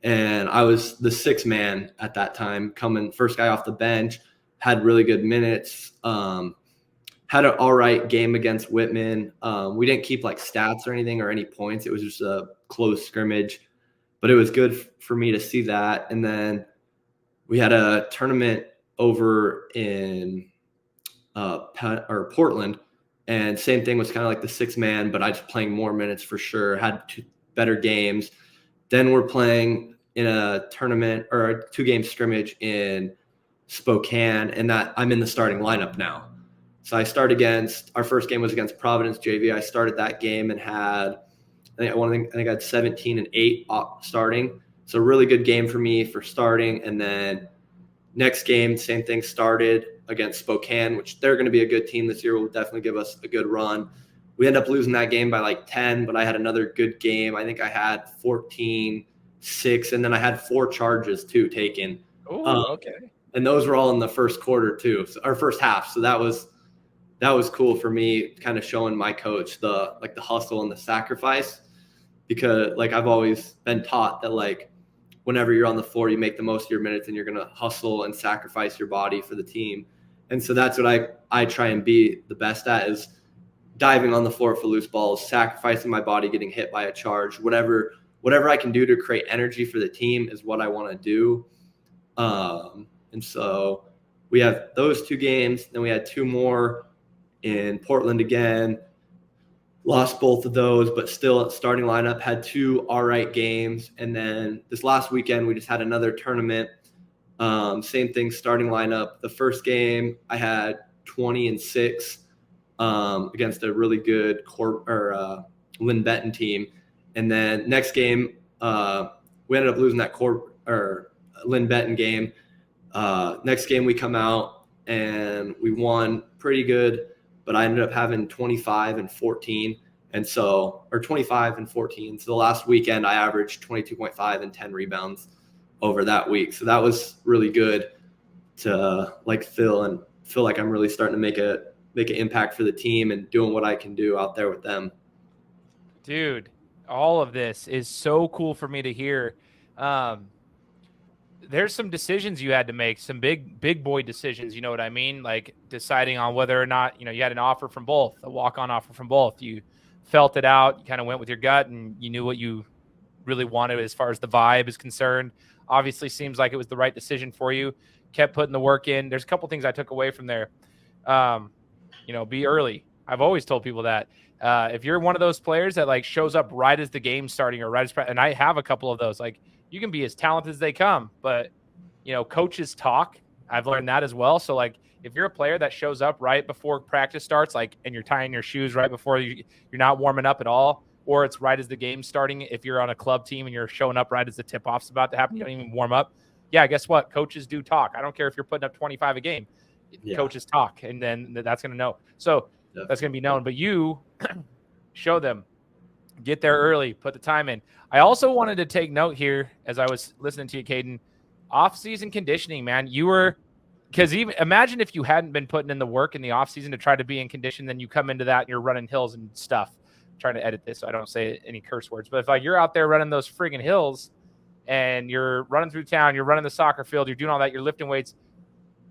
[SPEAKER 3] And I was the sixth man at that time, coming first guy off the bench, had really good minutes, had an all right game against Whitman. We didn't keep like stats or anything or any points. It was just a close scrimmage, but it was good for me to see that. And then we had a tournament over in Portland, and same thing, was kind of like the sixth man, but I was playing more minutes for sure, had two better games. Then we're playing in a tournament or a 2-game scrimmage in Spokane, and that I'm in the starting lineup now. So I start against, our first game was against Providence JV. I started that game and had, I think I had 17 and 8 starting. So really good game for me for starting. And then next game, same thing, started against Spokane, which they're going to be a good team this year, will definitely give us a good run. We end up losing that game by like 10, but I had another good game. I think I had 14-6, and then I had 4 charges too taken.
[SPEAKER 1] Oh, okay.
[SPEAKER 3] And those were all in the first quarter too, or first half. So that was cool for me, kind of showing my coach the hustle and the sacrifice, because like I've always been taught that like whenever you're on the floor, you make the most of your minutes and you're going to hustle and sacrifice your body for the team. And so that's what I try and be the best at, is diving on the floor for loose balls, sacrificing my body, getting hit by a charge, whatever I can do to create energy for the team is what I want to do. And so we have those 2 games. Then we had 2 more in Portland again, lost both of those, but still starting lineup, had 2 all right games. And then this last weekend, we just had another tournament. Same thing, starting lineup. The first game I had 20 and 6 against a really good Lynn Benton team. And then next game, we ended up losing that Lynn Benton game. Next game we come out and we won pretty good, but I ended up having 25 and 14. And so, or 25 and 14. So the last weekend I averaged 22.5 and 10 rebounds over that week. So that was really good to like feel like I'm really starting to make an impact for the team and doing what I can do out there with them.
[SPEAKER 1] Dude, all of this is so cool for me to hear. There's some decisions you had to make, some big boy decisions, you know what I mean? Like deciding on whether or not, you had an offer from both, a walk-on offer from both. You felt it out, you kind of went with your gut, and you knew what you really wanted as far as the vibe is concerned. Obviously seems like it was the right decision for you. Kept putting the work in. There's a couple things I took away from there. Be early. I've always told people that. If you're one of those players that like shows up right as the game's starting or right as, and I have a couple of those, like you can be as talented as they come, but coaches talk. I've learned that as well. So like if you're a player that shows up right before practice starts, like, and you're tying your shoes right before you're not warming up at all, or it's right as the game's starting. If you're on a club team and you're showing up right as the tip-off's about to happen, you don't even warm up. Yeah, guess what? Coaches do talk. I don't care if you're putting up 25 a game. Yeah. Coaches talk, and then that's going to know. So that's going to be known. But you show them, get there early, put the time in. I also wanted to take note here as I was listening to you, Kaden, off-season conditioning, man. You were – because even imagine if you hadn't been putting in the work in the off-season to try to be in condition, then you come into that and you're running hills and stuff. I'm trying to edit this so I don't say any curse words. But if like you're out there running those friggin' hills and you're running through town, you're running the soccer field, you're doing all that, you're lifting weights,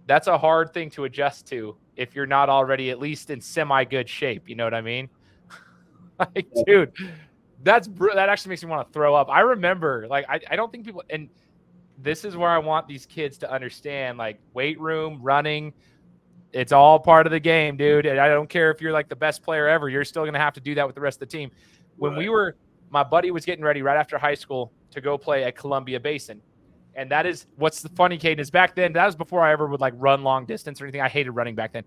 [SPEAKER 1] that's a hard thing to adjust to if you're not already at least in semi-good shape. You know what I mean? Like, dude, that actually makes me want to throw up. I remember, like, I don't think people, and this is where I want these kids to understand, like, weight room, running, it's all part of the game, dude. And I don't care if you're like the best player ever, you're still going to have to do that with the rest of the team. When my buddy was getting ready right after high school to go play at Columbia Basin. And that is what's the funny, Kaden, is back then, that was before I ever would like run long distance or anything. I hated running back then.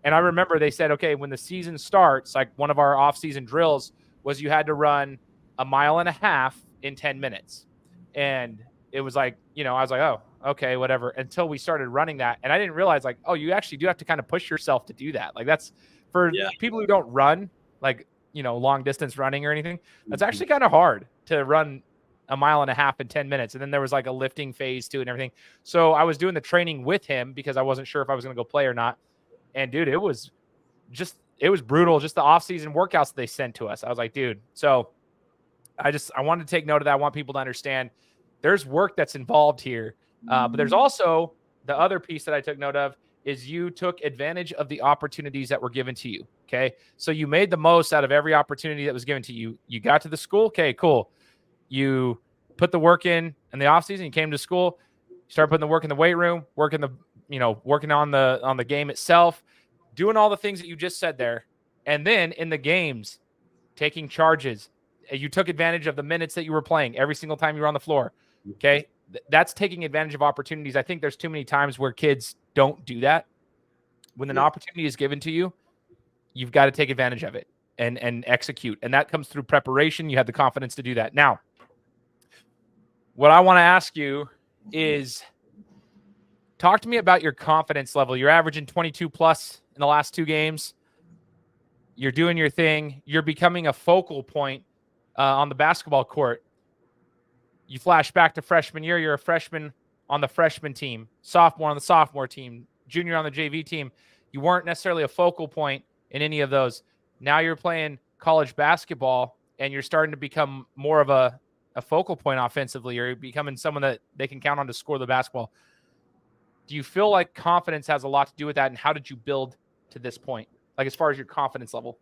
[SPEAKER 1] And I remember they said, okay, when the season starts, like one of our off-season drills was you had to run 1.5 miles in 10 minutes. And it was like, you know, I was like, oh, okay, whatever, until we started running that. And I didn't realize, like, oh, you actually do have to kind of push yourself to do that. Like, that's for people who don't run, like, you know, long distance running or anything. That's actually kind of hard to run 1.5 miles in 10 minutes. And then there was like a lifting phase to it and everything. So I was doing the training with him because I wasn't sure if I was going to go play or not. And dude, it was brutal. Just the off-season workouts that they sent to us. I was like, dude, so I wanted to take note of that. I want people to understand there's work that's involved here. But there's also the other piece that I took note of is you took advantage of the opportunities that were given to you. Okay. So you made the most out of every opportunity that was given to you. You got to the school. Okay, cool. You put the work in the off season, you came to school, started putting the work in the weight room, working on the game itself, doing all the things that you just said there. And then in the games, taking charges. You took advantage of the minutes that you were playing every single time you were on the floor. Okay. That's taking advantage of opportunities. I think there's too many times where kids don't do that. When an opportunity is given to you, you've got to take advantage of it and execute. And that comes through preparation. You have the confidence to do that. Now, what I want to ask you is talk to me about your confidence level. You're averaging 22 plus in the last 2 games. You're doing your thing. You're becoming a focal point on the basketball court. You flash back to freshman year. You're a freshman on the freshman team, sophomore on the sophomore team, junior on the JV team. You weren't necessarily a focal point in any of those. Now you're playing college basketball, and you're starting to become more of a focal point offensively. You're becoming someone that they can count on to score the basketball. Do you feel like confidence has a lot to do with that, and how did you build to this point, like as far as your confidence level?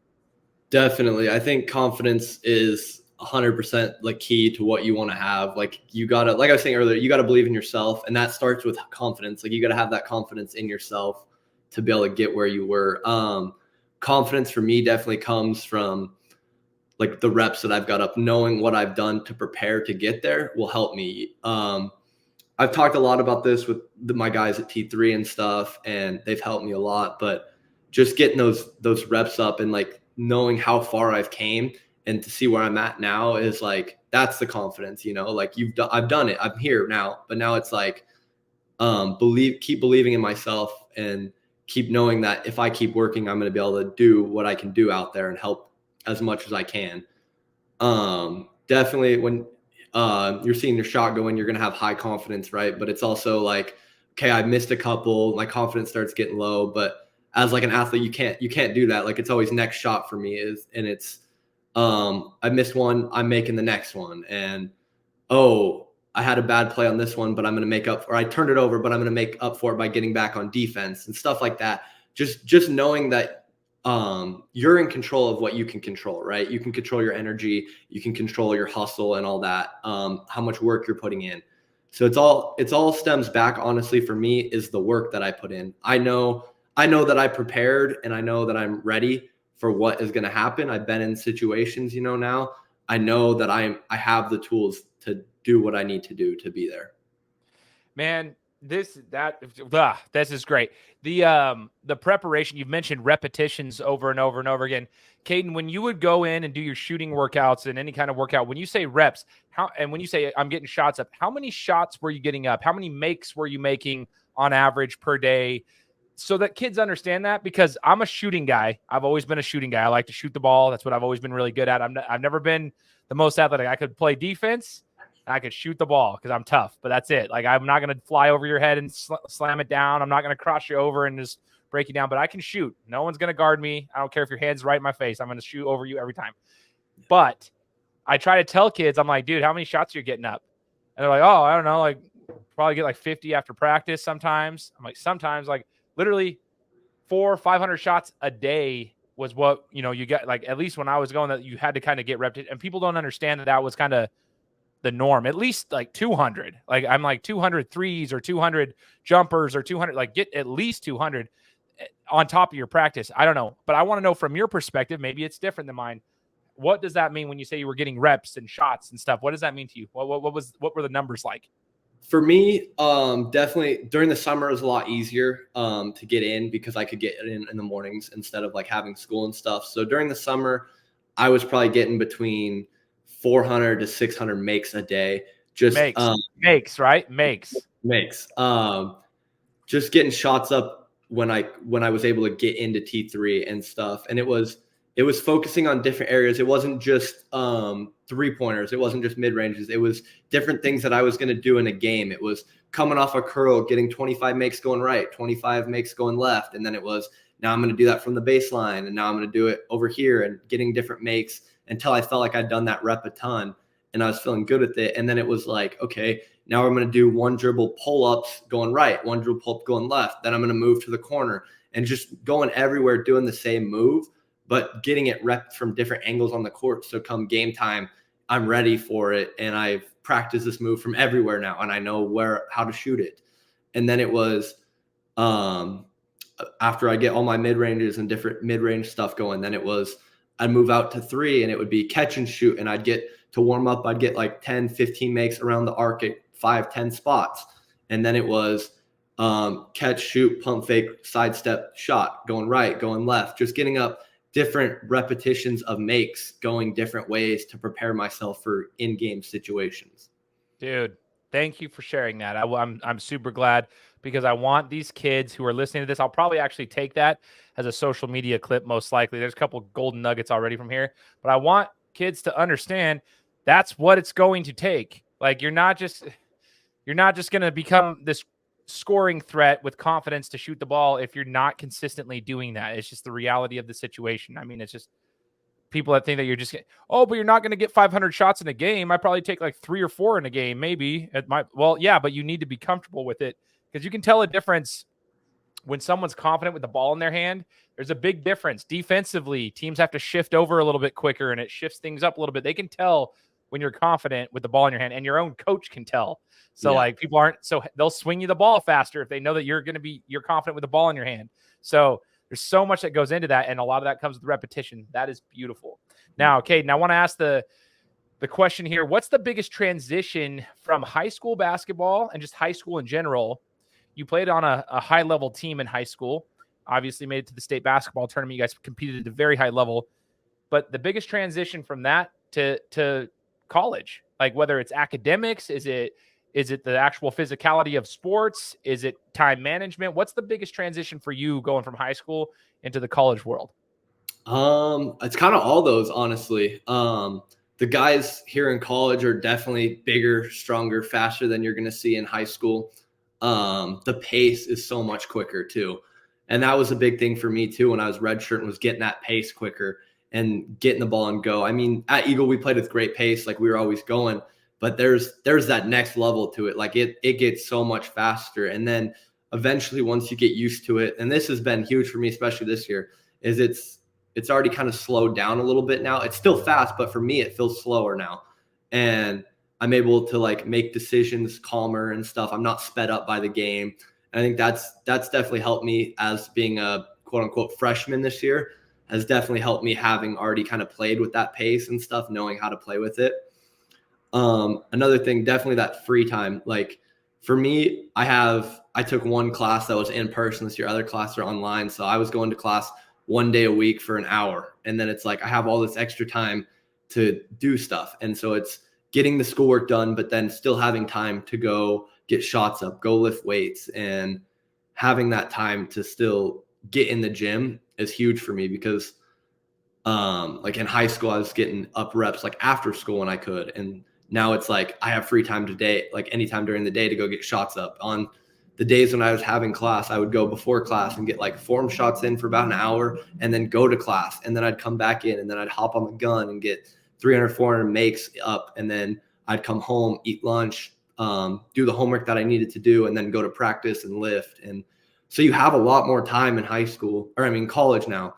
[SPEAKER 3] Definitely. I think confidence is 100% like key to what you want to have. Like you gotta, like I was saying earlier, you gotta believe in yourself, and that starts with confidence. Like you gotta have that confidence in yourself to be able to get where you were. Confidence for me definitely comes from like the reps that I've got up. Knowing what I've done to prepare to get there will help me. I've talked a lot about this with my guys at T3 and stuff, and they've helped me a lot. But just getting those reps up and like knowing how far I've came and to see where I'm at now is like, that's the confidence, you know, like I've done it. I'm here now, but now it's like, keep believing in myself and keep knowing that if I keep working, I'm going to be able to do what I can do out there and help as much as I can. Definitely when you're seeing your shot go in, you're going to have high confidence, right? But it's also like, okay, I missed a couple, my confidence starts getting low, but as like an athlete, you can't do that. Like it's always next shot for me I missed one, I'm making the next one. And, I had a bad play on this one, but I'm going to make up, or I turned it over, but I'm going to make up for it by getting back on defense and stuff like that. Just knowing that you're in control of what you can control, right? You can control your energy, you can control your hustle and all that, how much work you're putting in. So it's all stems back, honestly, for me, is the work that I put in. I know that I prepared, and I know that I'm ready for what is going to happen. I've been in situations, now I know that I have the tools to do what I need to do to be there.
[SPEAKER 1] Man, this is great. The preparation, you've mentioned repetitions over and over and over again. Kaden, when you would go in and do your shooting workouts and any kind of workout, when you say reps, when you say I'm getting shots up, how many shots were you getting up? How many makes were you making on average per day? So that kids understand that, because I'm a shooting guy. I've always been a shooting guy. I like to shoot the ball. That's what I've always been really good at. I've never been the most athletic. I could play defense and I could shoot the ball because I'm tough, but that's it. Like, I'm not going to fly over your head and slam it down. I'm not going to cross you over and just break you down, but I can shoot. No one's going to guard me. I don't care if your hand's right in my face. I'm going to shoot over you every time. But I try to tell kids, I'm like, dude, how many shots are you getting up? And they're like, oh, I don't know, like probably get like 50 after practice sometimes. I'm like, sometimes, like literally 400 or 500 shots a day was what, you got, like, at least when I was going, that you had to kind of get repped. And people don't understand that was kind of the norm, at least like 200. Like I'm like 200 threes or 200 jumpers or 200, like get at least 200 on top of your practice. I don't know, but I want to know from your perspective, maybe it's different than mine. What does that mean when you say you were getting reps and shots and stuff? What does that mean to you? What were the numbers like?
[SPEAKER 3] For me, definitely during the summer it was a lot easier to get in because I could get in the mornings instead of like having school and stuff. So during the summer, I was probably getting between 400 to 600 makes a day. Just
[SPEAKER 1] makes, right? Makes.
[SPEAKER 3] Just getting shots up when I was able to get into T3 and stuff. And it was focusing on different areas. It wasn't just 3-pointers. It wasn't just mid-ranges. It was different things that I was going to do in a game. It was coming off a curl, getting 25 makes going right, 25 makes going left. And then it was, now I'm going to do that from the baseline. And now I'm going to do it over here and getting different makes until I felt like I'd done that rep a ton and I was feeling good with it. And then it was like, okay, now I'm going to do 1 dribble pull-ups going right, 1 dribble pull-up going left. Then I'm going to move to the corner and just going everywhere doing the same move, but getting it repped from different angles on the court. So come game time, I'm ready for it. And I've practiced this move from everywhere now. And I know how to shoot it. And then it was, after I get all my mid-ranges and different mid-range stuff going, then it was, I'd move out to 3 and it would be catch and shoot. And I'd get to warm up. I'd get like 10, 15 makes around the arc at 5, 10 spots. And then it was, catch, shoot, pump fake, sidestep, shot, going right, going left, just getting up different repetitions of makes, going different ways to prepare myself for in-game situations.
[SPEAKER 1] Dude, thank you for sharing that. I'm super glad because I want these kids who are listening to this. I'll probably actually take that as a social media clip, most likely. There's a couple golden nuggets already from here, but I want kids to understand that's what it's going to take. Like you're not just going to become this scoring threat with confidence to shoot the ball if you're not consistently doing that. It's just the reality of the situation. I mean, it's just people that think that you're just but you're not going to get 500 shots in a game. I probably take like 3 or 4 in a game, maybe. Yeah, but you need to be comfortable with it because you can tell a difference when someone's confident with the ball in their hand. There's a big difference. Defensively, teams have to shift over a little bit quicker and it shifts things up a little bit. They can tell when you're confident with the ball in your hand, and your own coach can tell. So like people aren't, so they'll swing you the ball faster if they know that you're confident with the ball in your hand. So there's so much that goes into that. And a lot of that comes with repetition. That is beautiful. Now, Kaden, I want to ask the question here. What's the biggest transition from high school basketball and just high school in general? You played on a high level team in high school, obviously made it to the state basketball tournament. You guys competed at a very high level, but the biggest transition from that to college, like whether it's academics, is it the actual physicality of sports? Is it time management? What's the biggest transition for you going from high school into the college world?
[SPEAKER 3] It's kind of all those, honestly. The guys here in college are definitely bigger, stronger, faster than you're going to see in high school. The pace is so much quicker too. And that was a big thing for me too when I was redshirting, was getting that pace quicker and getting the ball and go. I mean, at Eagle, we played with great pace. Like we were always going, but there's that next level to it. Like it gets so much faster. And then eventually once you get used to it, and this has been huge for me, especially this year, is it's already kind of slowed down a little bit now. It's still fast, but for me, it feels slower now. And I'm able to like make decisions calmer and stuff. I'm not sped up by the game. And I think that's definitely helped me as being a quote unquote freshman this year. Has definitely helped me having already kind of played with that pace and stuff, knowing how to play with it. Another thing, definitely that free time. Like for me, I took one class that was in person this year. Other classes are online. So I was going to class 1 day a week for an hour. And then it's like, I have all this extra time to do stuff. And so it's getting the schoolwork done, but then still having time to go get shots up, go lift weights, and having that time to still get in the gym is huge for me because like in high school, I was getting up reps like after school when I could. And now it's like I have free time today, like anytime during the day to go get shots up. On the days when I was having class, I would go before class and get like form shots in for about an hour and then go to class. And then I'd come back in and then I'd hop on the gun and get 300, 400 makes up. And then I'd come home, eat lunch, do the homework that I needed to do, and then go to practice and lift. And so you have a lot more time in college now,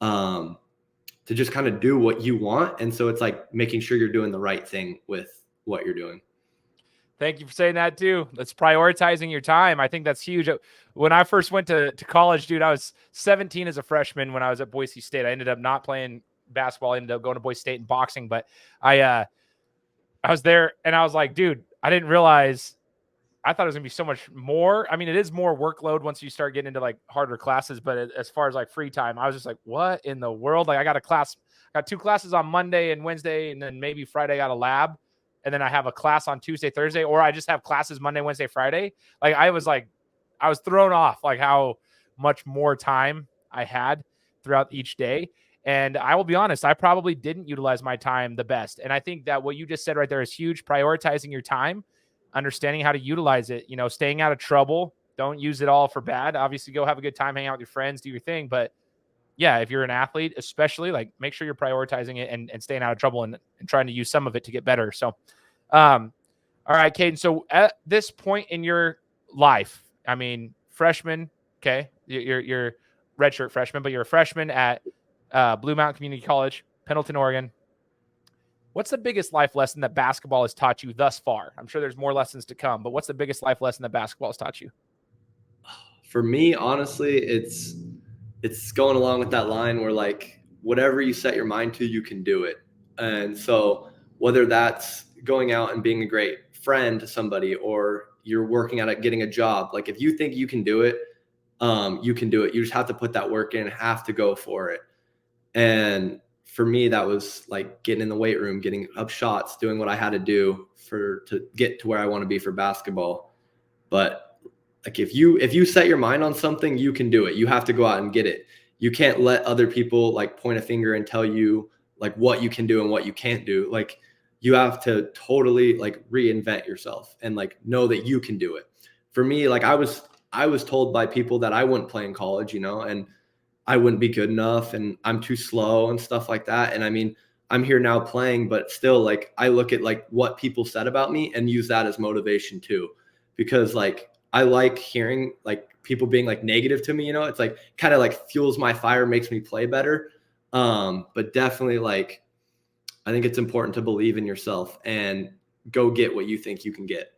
[SPEAKER 3] to just kind of do what you want. And so it's like making sure you're doing the right thing with what you're doing.
[SPEAKER 1] Thank you for saying that too. That's prioritizing your time. I think that's huge. When I first went to college, dude, I was 17 as a freshman when I was at Boise State. I ended up not playing basketball. I ended up going to Boise State and boxing, but I was there and I was like, dude, I didn't realize. I thought it was gonna be so much more. I mean, it is more workload once you start getting into like harder classes, but as far as like free time, I was just like, what in the world? Like I got 2 classes on Monday and Wednesday, and then maybe Friday I got a lab, and then I have a class on Tuesday, Thursday, or I just have classes Monday, Wednesday, Friday. I was thrown off like how much more time I had throughout each day. And I will be honest, I probably didn't utilize my time the best. And I think that what you just said right there is huge. Prioritizing your time, understanding how to utilize it, staying out of trouble. Don't use it all for bad. Obviously, go have a good time, hang out with your friends, do your thing. But yeah, if you're an athlete, especially, like, make sure you're prioritizing it and staying out of trouble and trying to use some of it to get better. So, all right, Kaden. So at this point in your life, I mean, freshman, okay, you're redshirt freshman, but you're a freshman at Blue Mountain Community College, Pendleton, Oregon. What's the biggest life lesson that basketball has taught you thus far? I'm sure there's more lessons to come, but what's the biggest life lesson that basketball has taught you?
[SPEAKER 3] For me, honestly, it's going along with that line where, like, whatever you set your mind to, you can do it. And so whether that's going out and being a great friend to somebody, or you're working at getting a job, like, if you think you can do it, you can do it. You just have to put that work in, have to go for it. And for me, that was like getting in the weight room, getting up shots, doing what I had to do to get to where I want to be for basketball. But like, if you set your mind on something, you can do it. You have to go out and get it. You can't let other people like point a finger and tell you like what you can do and what you can't do. Like, you have to totally like reinvent yourself and like know that you can do it. For me, like, I was told by people that I wouldn't play in college, and I wouldn't be good enough and I'm too slow and stuff like that. And I mean, I'm here now playing, but still, like, I look at like what people said about me and use that as motivation too, because like, I like hearing like people being like negative to me, it's like kind of like fuels my fire, makes me play better. But definitely, like, I think it's important to believe in yourself and go get what you think you can get.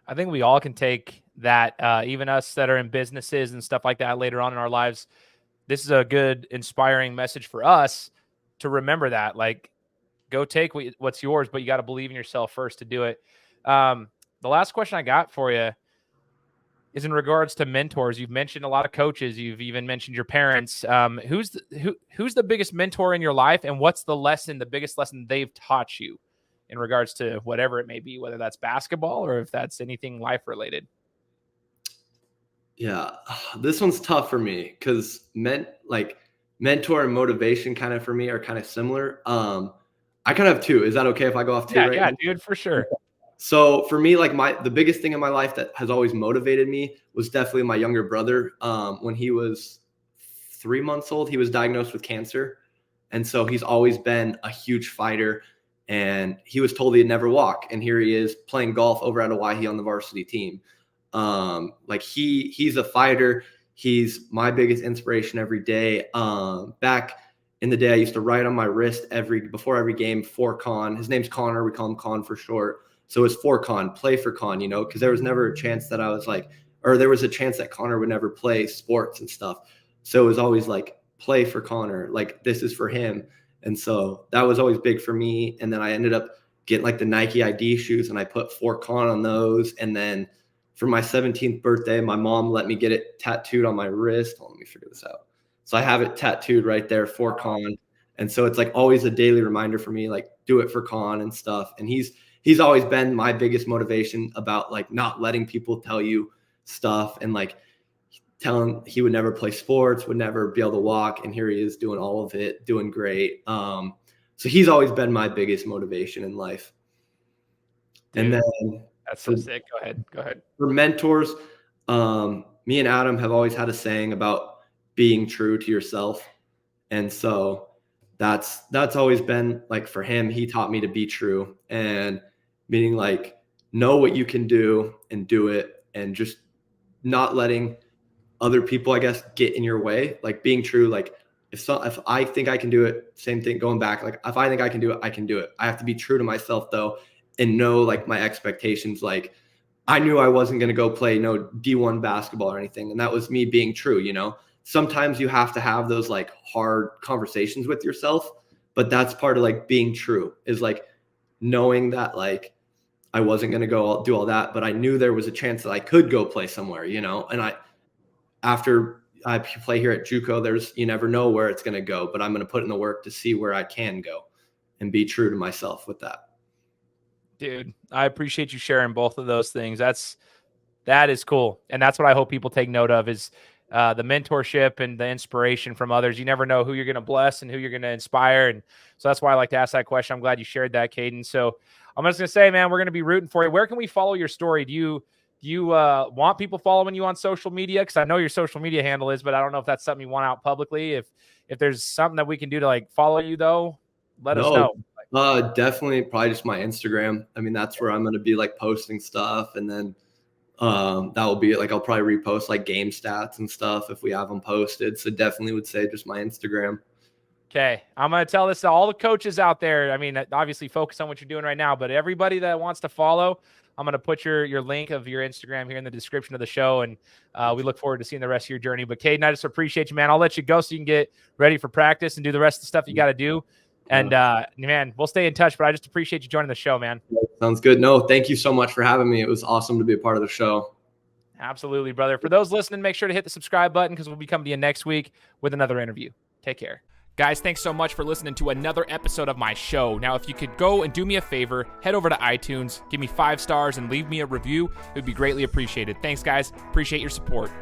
[SPEAKER 1] I think we all can take that, even us that are in businesses and stuff like that later on in our lives. This is a good, inspiring message for us to remember that. Like, go take what's yours, but you got to believe in yourself first to do it. The last question I got for you is in regards to mentors. You've mentioned a lot of coaches. You've even mentioned your parents. Who's the biggest mentor in your life, and what's the biggest lesson they've taught you in regards to whatever it may be, whether that's basketball or if that's anything life related?
[SPEAKER 3] Yeah, this one's tough for me because mentor and motivation kind of for me are kind of similar. I kind of have 2. Is that okay if I go off 2 right now?
[SPEAKER 1] Yeah, dude, for sure.
[SPEAKER 3] So for me, like, the biggest thing in my life that has always motivated me was definitely my younger brother. When he was 3 months old, he was diagnosed with cancer. And so he's always been a huge fighter, and he was told he'd never walk. And here he is playing golf over at Hawaii on the varsity team. Like, he's a fighter. He's my biggest inspiration every day. Back in the day, I used to write on my wrist before every game for Con. His name's Connor. We call him Con for short. So it's for Con, play for Con, because there was never a chance that I was like, or there was a chance that Connor would never play sports and stuff. So it was always like, play for Connor, like, this is for him. And so that was always big for me. And then I ended up getting like the Nike ID shoes, and I put for Con on those. And then for my 17th birthday, my mom let me get it tattooed on my wrist. Let me figure this out. So I have it tattooed right there for Con. And so it's like always a daily reminder for me, like, do it for Con and stuff. And he's always been my biggest motivation about like not letting people tell you stuff, and like telling he would never play sports, would never be able to walk. And here he is doing all of it, doing great. So he's always been my biggest motivation in life. Dude, and then
[SPEAKER 1] that's so sick. Go ahead.
[SPEAKER 3] For mentors, me and Adam have always had a saying about being true to yourself. And so that's always been like, for him, he taught me to be true, and meaning like know what you can do and do it, and just not letting other people, I guess, get in your way. Like being true. Like if I think I can do it, same thing going back. Like if I think I can do it, I can do it. I have to be true to myself though, and know like my expectations. Like I knew I wasn't going to go play no D1 basketball or anything. And that was me being true. Sometimes you have to have those like hard conversations with yourself, but that's part of like being true, is like knowing that like I wasn't going to go do all that, but I knew there was a chance that I could go play somewhere, and after I play here at Juco, you never know where it's going to go, but I'm going to put in the work to see where I can go and be true to myself with that.
[SPEAKER 1] Dude, I appreciate you sharing both of those things. That is cool. And that's what I hope people take note of, is the mentorship and the inspiration from others. You never know who you're going to bless and who you're going to inspire. And so that's why I like to ask that question. I'm glad you shared that, Kaden. So I'm just going to say, man, we're going to be rooting for you. Where can we follow your story? Do you want people following you on social media? Because I know your social media handle is, but I don't know if that's something you want out publicly. If there's something that we can do to like follow you though, let us know.
[SPEAKER 3] Definitely probably just my Instagram. I mean, that's where I'm going to be like posting stuff. And then that will be like, I'll probably repost like game stats and stuff if we have them posted. So definitely would say just my Instagram.
[SPEAKER 1] Okay. I'm going to tell this to all the coaches out there. I mean, obviously focus on what you're doing right now, but everybody that wants to follow, I'm going to put your link of your Instagram here in the description of the show. And we look forward to seeing the rest of your journey. But Kaden, I just appreciate you, man. I'll let you go so you can get ready for practice and do the rest of the stuff you got to do. And man, we'll stay in touch, but I just appreciate you joining the show, man.
[SPEAKER 3] Sounds good. No, thank you so much for having me. It was awesome to be a part of the show.
[SPEAKER 1] Absolutely, brother. For those listening, make sure to hit the subscribe button, because we'll be coming to you next week with another interview. Take care. Guys, thanks so much for listening to another episode of my show. Now, if you could go and do me a favor, head over to iTunes, give me 5 stars, and leave me a review. It would be greatly appreciated. Thanks, guys. Appreciate your support.